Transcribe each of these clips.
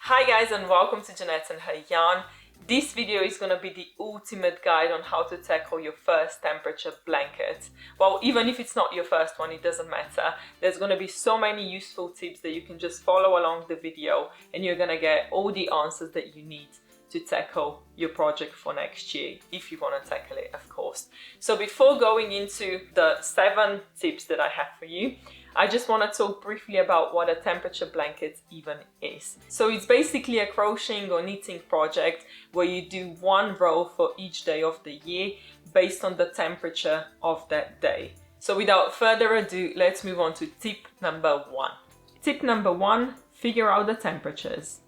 Hi guys, and welcome to Janette and her yarn. This video is going to be the ultimate guide on how to tackle your first temperature blanket. Well, even if it's not your first one, it doesn't matter. There's going to be so many useful tips that you can just follow along the video and you're going to get all the answers that you need to tackle your project for next year, if you want to tackle it, of course. So before going into the 7 tips that I have for you, I just want to talk briefly about what a temperature blanket even is. So it's basically a crocheting or knitting project where you do one row for each day of the year based on the temperature of that day. So without further ado, let's move on to tip number 1. Tip number 1, figure out the temperatures.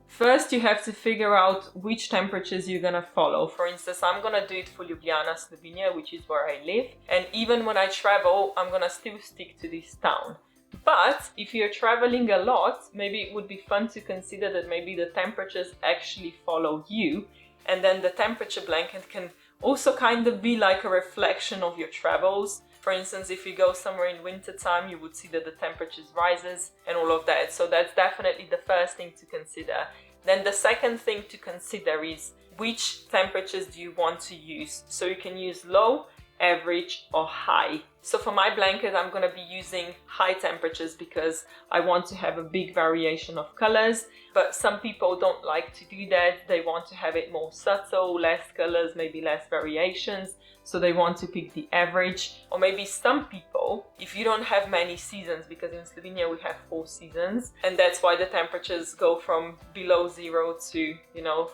First, you have to figure out which temperatures you're gonna follow. For instance, I'm gonna do it for Ljubljana, Slovenia, which is where I live. And even when I travel, I'm gonna still stick to this town. But if you're traveling a lot, maybe it would be fun to consider that maybe the temperatures actually follow you. And then the temperature blanket can also kind of be like a reflection of your travels. For instance, if you go somewhere in winter time, you would see that the temperatures rises and all of that. So that's definitely the first thing to consider. Then the second thing to consider is which temperatures do you want to use. So you can use low, average or high. So for my blanket, I'm going to be using high temperatures because I want to have a big variation of colors. But some people don't like to do that. They want to have it more subtle, less colors, maybe less variations. So they want to pick the average. Or maybe some people, if you don't have many seasons, because in Slovenia we have 4 seasons, and that's why the temperatures go from below 0 to,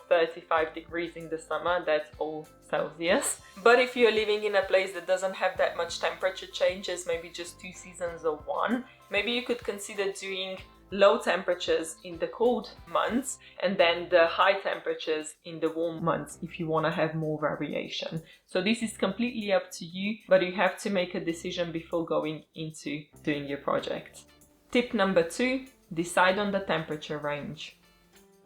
35 degrees in the summer. That's all Celsius. But if you're living in a place that doesn't have that much temperature changes, maybe just 2 seasons or 1, maybe you could consider doing low temperatures in the cold months and then the high temperatures in the warm months if you want to have more variation. So this is completely up to you, but you have to make a decision before going into doing your project. Tip number 2, decide on the temperature range.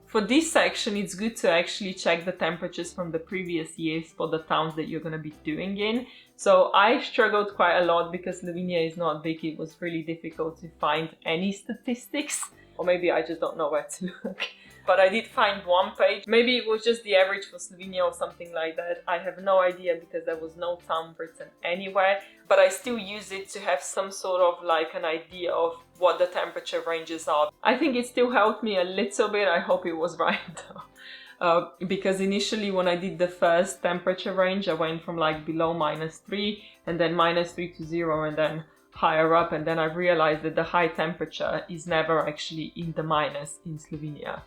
For this section, it's good to actually check the temperatures from the previous years for the towns that you're going to be doing in. So I struggled quite a lot because Slovenia is not big. It was really difficult to find any statistics, or maybe I just don't know where to look. But I did find one page. Maybe it was just the average for Slovenia or something like that. I have no idea because there was no town written anywhere. But I still use it to have some sort of like an idea of what the temperature ranges are. I think it still helped me a little bit. I hope it was right though. Because initially when I did the first temperature range, I went from like below -3 and then -3 to 0 and then higher up. And then I realized that the high temperature is never actually in the minus in Slovenia.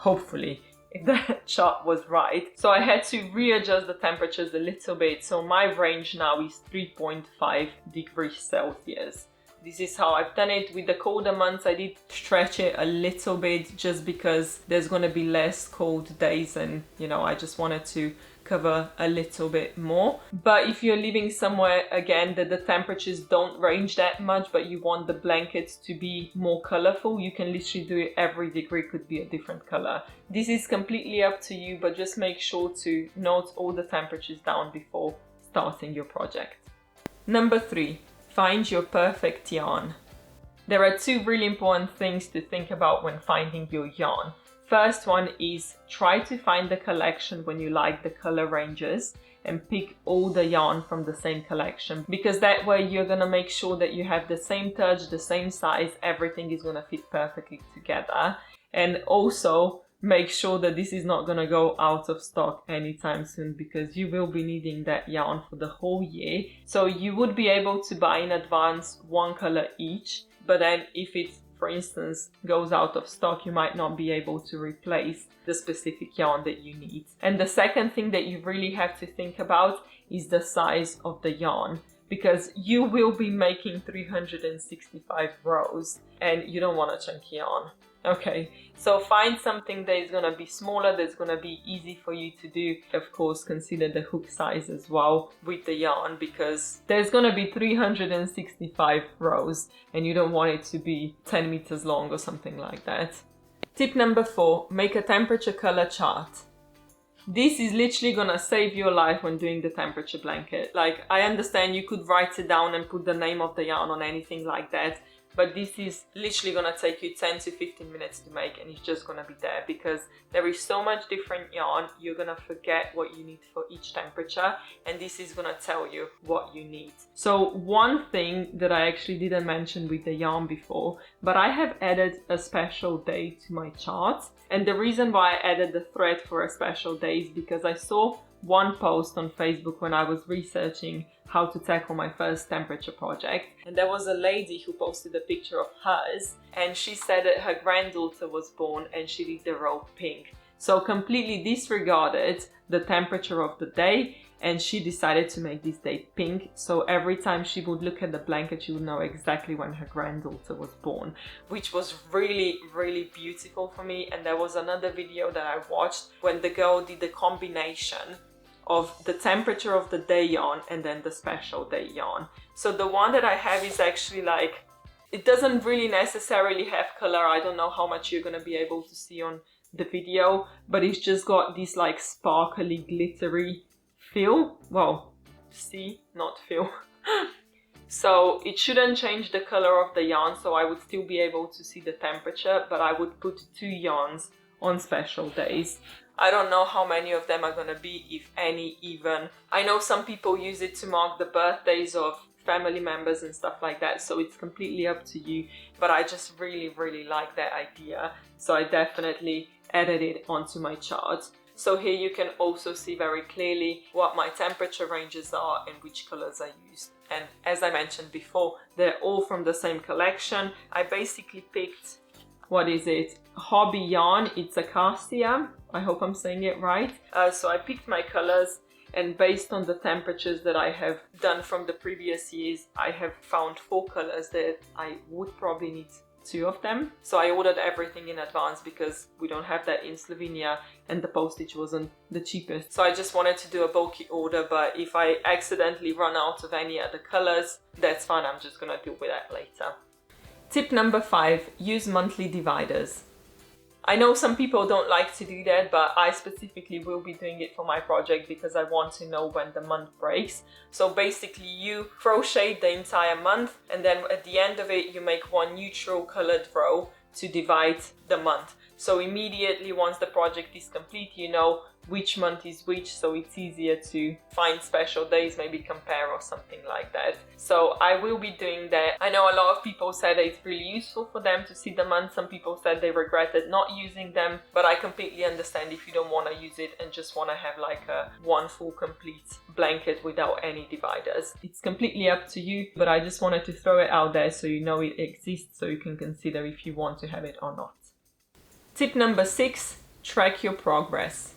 Hopefully, if that chart was right. So I had to readjust the temperatures a little bit. So my range now is 3.5 degrees Celsius. This is how I've done it. With the colder months, I did stretch it a little bit just because there's going to be less cold days and, I just wanted to cover a little bit more. But if you're living somewhere, again, that the temperatures don't range that much, but you want the blankets to be more colorful, you can literally do it. Every degree could be a different color. This is completely up to you, but just make sure to note all the temperatures down before starting your project. Number 3. Find your perfect yarn. There are 2 really important things to think about when finding your yarn. First one is try to find the collection when you like the color ranges and pick all the yarn from the same collection, because that way you're going to make sure that you have the same touch, the same size, everything is going to fit perfectly together. And also make sure that this is not going to go out of stock anytime soon, because you will be needing that yarn for the whole year. So you would be able to buy in advance 1 color each, but then if it, for instance, goes out of stock, you might not be able to replace the specific yarn that you need. And the second thing that you really have to think about is the size of the yarn, because you will be making 365 rows and you don't want a chunky yarn. Okay, so find something that is going to be smaller, that's going to be easy for you to do. Of course, consider the hook size as well with the yarn, because there's going to be 365 rows and you don't want it to be 10 meters long or something like that. Tip number 4, make a temperature color chart. This is literally gonna save your life when doing the temperature blanket. Like, I understand you could write it down and put the name of the yarn on anything like that, but this is literally gonna take you 10 to 15 minutes to make, and it's just gonna be there because there is so much different yarn. You're gonna forget what you need for each temperature, and this is gonna tell you what you need. So one thing that I actually didn't mention with the yarn before, but I have added a special day to my chart, and the reason why I added the thread for a special day is because I saw one post on Facebook when I was researching how to tackle my first temperature project, and there was a lady who posted a picture of hers, and she said that her granddaughter was born and she did the row pink. So completely disregarded the temperature of the day, and she decided to make this day pink, so every time she would look at the blanket she would know exactly when her granddaughter was born, which was really, really beautiful for me. And there was another video that I watched when the girl did the combination of the temperature of the day yarn and then the special day yarn. So the one that I have is actually like, it doesn't really necessarily have color. I don't know how much you're gonna be able to see on the video, but it's just got this like sparkly, glittery feel. Well, see, not feel. So it shouldn't change the color of the yarn, so I would still be able to see the temperature, but I would put 2 yarns on special days. I don't know how many of them are gonna be, if any even. I know some people use it to mark the birthdays of family members and stuff like that, so it's completely up to you, but I just really, really like that idea, so I definitely added it onto my chart. So here you can also see very clearly what my temperature ranges are and which colors I used. And as I mentioned before, they're all from the same collection. I basically picked, what is it, Hobby Yarn, it's Acacia, I hope I'm saying it right. So I picked my colors, and based on the temperatures that I have done from the previous years, I have found 4 colors that I would probably need 2 of them. So I ordered everything in advance because we don't have that in Slovenia and the postage wasn't the cheapest. So I just wanted to do a bulky order, but if I accidentally run out of any other colors, that's fine, I'm just gonna deal with that later. Tip number 5, use monthly dividers. I know some people don't like to do that, but I specifically will be doing it for my project because I want to know when the month breaks. So basically you crochet the entire month, and then at the end of it you make one neutral colored row to divide the month. So immediately once the project is complete, you know which month is which, so it's easier to find special days, maybe compare or something like that. So I will be doing that. I know a lot of people said that it's really useful for them to see the month. Some people said they regretted not using them, but I completely understand if you don't want to use it and just want to have like a one full complete blanket without any dividers. It's completely up to you, but I just wanted to throw it out there so you know it exists, so you can consider if you want to have it or not. Tip number 6, track your progress.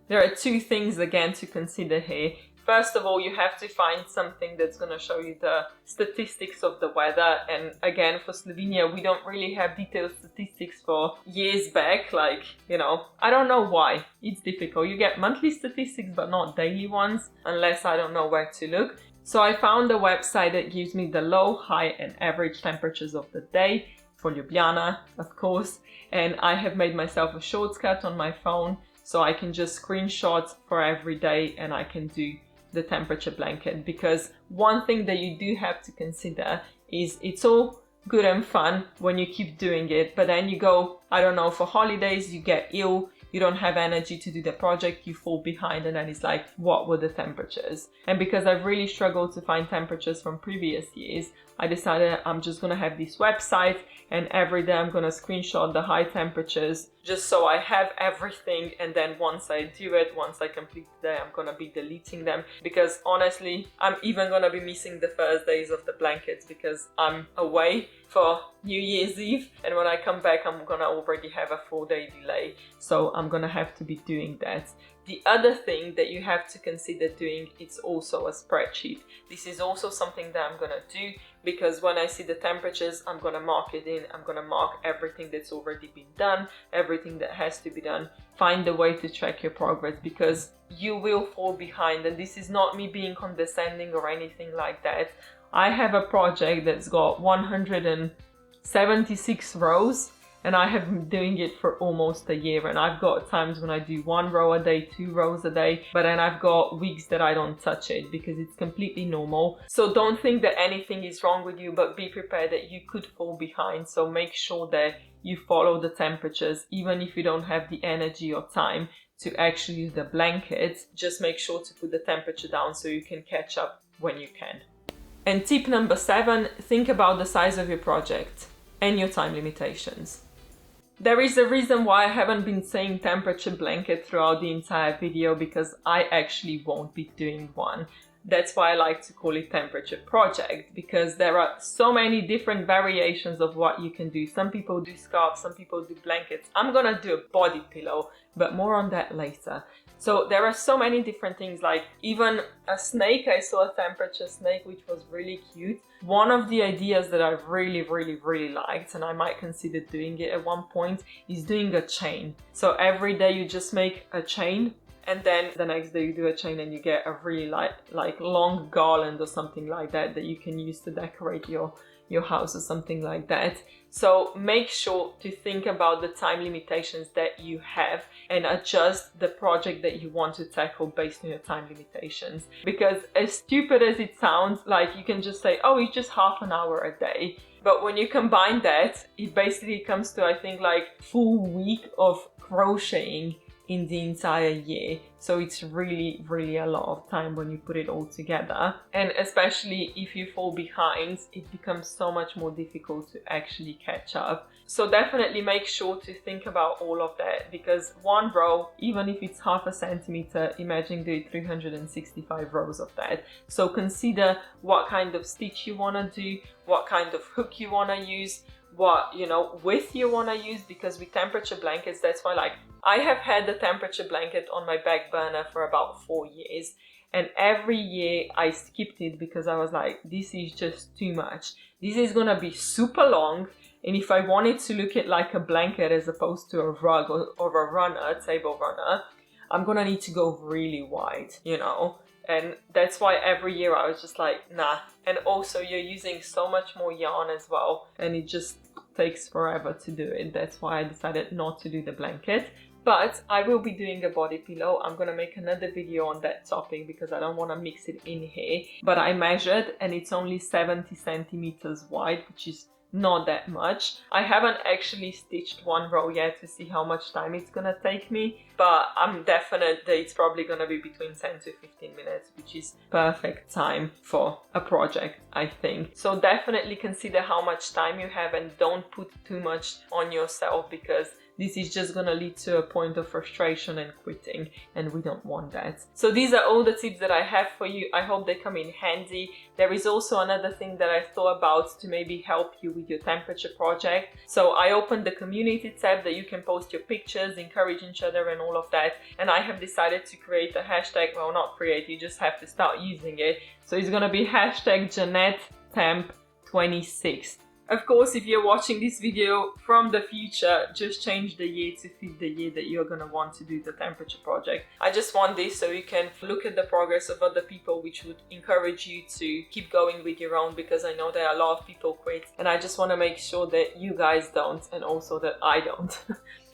There are 2 things again to consider here. First of all, you have to find something that's going to show you the statistics of the weather. And again, for Slovenia, we don't really have detailed statistics for years back. Like, you know, I don't know why. It's difficult. You get monthly statistics, but not daily ones, unless I don't know where to look. So I found a website that gives me the low, high and average temperatures of the day for Ljubljana, of course. And I have made myself a shortcut on my phone, so I can just screenshot for every day and I can do the temperature blanket. Because one thing that you do have to consider is it's all good and fun when you keep doing it, but then you go, I don't know, for holidays, you get ill, you don't have energy to do the project, you fall behind, and then it's like, what were the temperatures? And because I've really struggled to find temperatures from previous years, I decided I'm just gonna have this website, and every day I'm gonna screenshot the high temperatures just so I have everything, and then once I do it, once I complete the day, I'm gonna be deleting them, because honestly I'm even gonna be missing the first days of the blankets because I'm away for New Year's Eve, and when I come back I'm gonna already have a 4-day delay, so I'm gonna have to be doing that. The other thing that you have to consider doing is also a spreadsheet. This is also something that I'm gonna do, because when I see the temperatures, I'm gonna mark it in. I'm gonna mark everything that's already been done, everything that has to be done. Find a way to track your progress, because you will fall behind. And this is not me being condescending or anything like that. I have a project that's got 176 rows, and I have been doing it for almost a year, and I've got times when I do 1 row a day, 2 rows a day, but then I've got weeks that I don't touch it because it's completely normal. So don't think that anything is wrong with you, but be prepared that you could fall behind. So make sure that you follow the temperatures, even if you don't have the energy or time to actually use the blankets. Just make sure to put the temperature down so you can catch up when you can. And tip number 7, think about the size of your project and your time limitations. There is a reason why I haven't been saying temperature blanket throughout the entire video, because I actually won't be doing one. That's why I like to call it temperature project, because there are so many different variations of what you can do. Some people do scarves, some people do blankets. I'm gonna do a body pillow, but more on that later. So there are so many different things, like even a snake. I saw a temperature snake, which was really cute. One of the ideas that I really liked, and I might consider doing it at one point, is doing a chain. So every day you just make a chain, and then the next day you do a chain and you get a really like long garland or something like that you can use to decorate your house or something like that. So make sure to think about the time limitations that you have and adjust the project that you want to tackle based on your time limitations. Because as stupid as it sounds, like you can just say, oh, it's just half an hour a day. But when you combine that, it basically comes to, I think, like full week of crocheting in the entire year. So it's really a lot of time when you put it all together, and especially if you fall behind, it becomes so much more difficult to actually catch up. So definitely make sure to think about all of that, because 1 row, even if it's half a centimeter, imagine doing 365 rows of that. So consider what kind of stitch you want to do, what kind of hook you want to use, what width you want to use, because with temperature blankets, that's why, like, I have had the temperature blanket on my back burner for about 4 years, and every year I skipped it because I was like, this is just too much. This is gonna be super long, and if I wanted to look at like a blanket as opposed to a rug or a runner, table runner, I'm gonna need to go really wide, and that's why every year I was just like, nah. And also you're using so much more yarn as well, and it just takes forever to do it. That's why I decided not to do the blanket. But I will be doing a body pillow. I'm gonna make another video on that topic because I don't want to mix it in here. But I measured and it's only 70 centimeters wide, which is not that much. I haven't actually stitched 1 row yet to see how much time it's gonna take me, but I'm definite that it's probably gonna be between 10 to 15 minutes, which is perfect time for a project, I think. So definitely consider how much time you have and don't put too much on yourself, because this is just gonna lead to a point of frustration and quitting, and we don't want that. So these are all the tips that I have for you. I hope they come in handy. There is also another thing that I thought about to maybe help you with your temperature project. So I opened the community tab that you can post your pictures, encourage each other and all of that. And I have decided to create a hashtag, well, not create, you just have to start using it. So it's gonna be hashtag Janette Temp 26. Of course, if you're watching this video from the future, just change the year to fit the year that you're gonna want to do the temperature project. I just want this so you can look at the progress of other people, which would encourage you to keep going with your own, because I know there are a lot of people quit, and I just want to make sure that you guys don't, and also that I don't.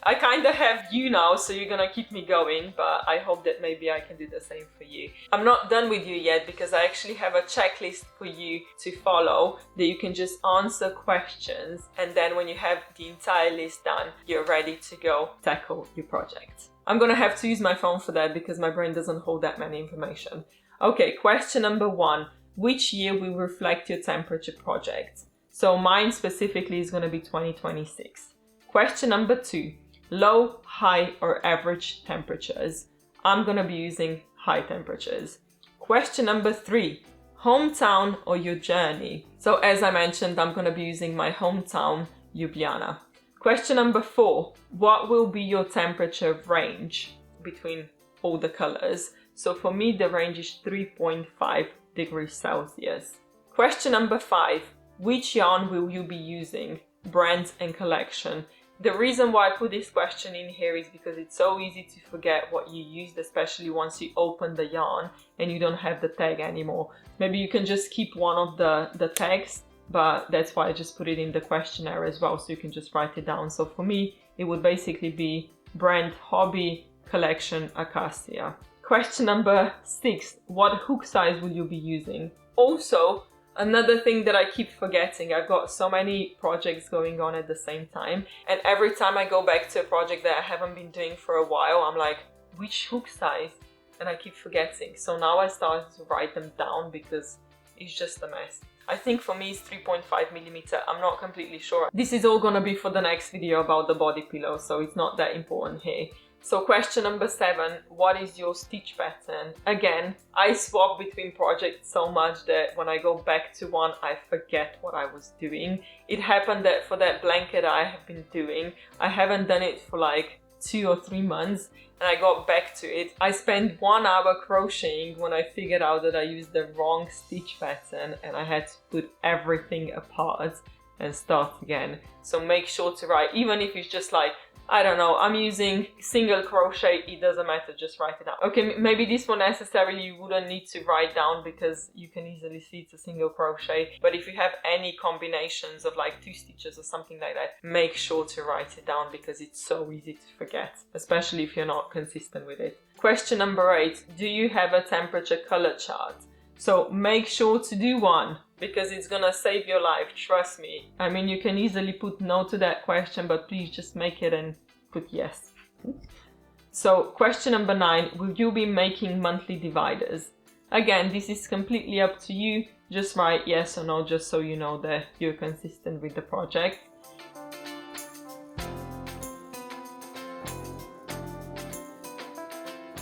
I kind of have you now, so you're gonna keep me going, but I hope that maybe I can do the same for you. I'm not done with you yet, because I actually have a checklist for you to follow that you can just answer questions, and then when you have the entire list done, you're ready to go tackle your project. I'm gonna have to use my phone for that because my brain doesn't hold that many information. Okay, question number 1. Which year will reflect your temperature project? So mine specifically is gonna be 2026. Question number 2. Low, high, or average temperatures. I'm gonna be using high temperatures. Question number 3, hometown or your journey. So as I mentioned, I'm gonna be using my hometown, Ljubljana. Question number 4, what will be your temperature range between all the colors? So for me, the range is 3.5 degrees Celsius. Question number 5, which yarn will you be using? Brand and collection. The reason why I put this question in here is because it's so easy to forget what you used, especially once you open the yarn and you don't have the tag anymore. Maybe you can just keep one of the tags, but that's why I just put it in the questionnaire as well, so you can just write it down. So for me, it would basically be brand, hobby, collection, acacia. Question number 6, what hook size will you be using? Also, another thing that I keep forgetting, I've got so many projects going on at the same time, and every time I go back to a project that I haven't been doing for a while, I'm like, which hook size? And I keep forgetting. So now I started to write them down because it's just a mess. I think for me it's 3.5mm, I'm not completely sure. This is all gonna be for the next video about the body pillow, so it's not that important here. So question number 7, what is your stitch pattern? Again, I swap between projects so much that when I go back to one, I forget what I was doing. It happened that for that blanket I have been doing, I haven't done it for like 2 or 3 months, and I got back to it. I spent 1 hour crocheting when I figured out that I used the wrong stitch pattern and I had to put everything apart and start again. So make sure to write, even if it's just like, I don't know, I'm using single crochet, it doesn't matter, just write it down. Okay, maybe this one necessarily you wouldn't need to write down because you can easily see it's a single crochet, but if you have any combinations of like 2 stitches or something like that, make sure to write it down because it's so easy to forget, especially if you're not consistent with it. Question number 8, do you have a temperature color chart? So make sure to do one, because it's gonna save your life, trust me. I mean, you can easily put no to that question, but please just make it and put yes. So question number 9, will you be making monthly dividers? Again, this is completely up to you. Just write yes or no, just so you know that you're consistent with the project.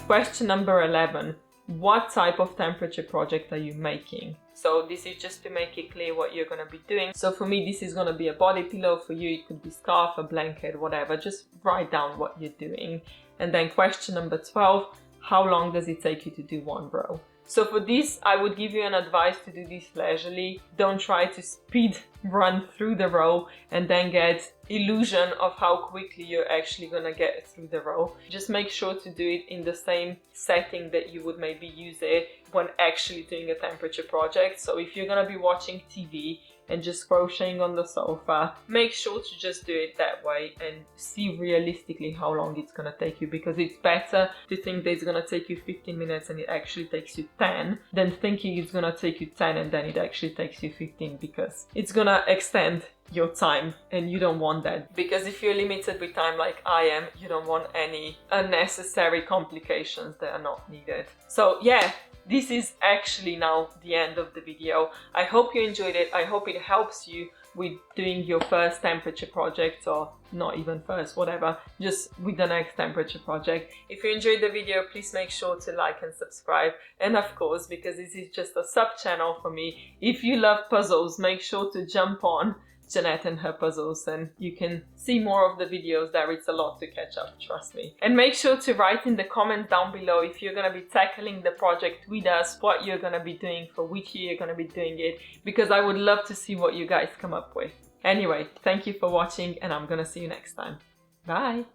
Question number 11. What type of temperature project are you making? So this is just to make it clear what you're going to be doing. So for me, this is going to be a body pillow. For you, it could be scarf, a blanket, whatever. Just write down what you're doing. And then question number 12, how long does it take you to do 1 row? So for this, I would give you an advice to do this leisurely. Don't try to speed run through the row and then get illusion of how quickly you're actually gonna get through the row. Just make sure to do it in the same setting that you would maybe use it when actually doing a temperature project. So if you're gonna be watching TV and just crocheting on the sofa, make sure to just do it that way and see realistically how long it's gonna take you, because it's better to think that it's gonna take you 15 minutes and it actually takes you 10 than thinking it's gonna take you 10 and then it actually takes you 15, because it's gonna extend your time and you don't want that. Because if you're limited with time like I am, you don't want any unnecessary complications that are not needed. So yeah, this is actually now the end of the video. I hope you enjoyed it. I hope it helps you with doing your first temperature project, or not even first, whatever, just with the next temperature project. If you enjoyed the video, please make sure to like and subscribe. And of course, because this is just a sub channel for me, if you love puzzles, make sure to jump on Janette and her puzzles and you can see more of the videos there. It's a lot to catch up, trust me. And make sure to write in the comments down below if you're gonna be tackling the project with us, what you're gonna be doing, for which year you're gonna be doing it, because I would love to see what you guys come up with. Anyway, thank you for watching and I'm gonna see you next time. Bye!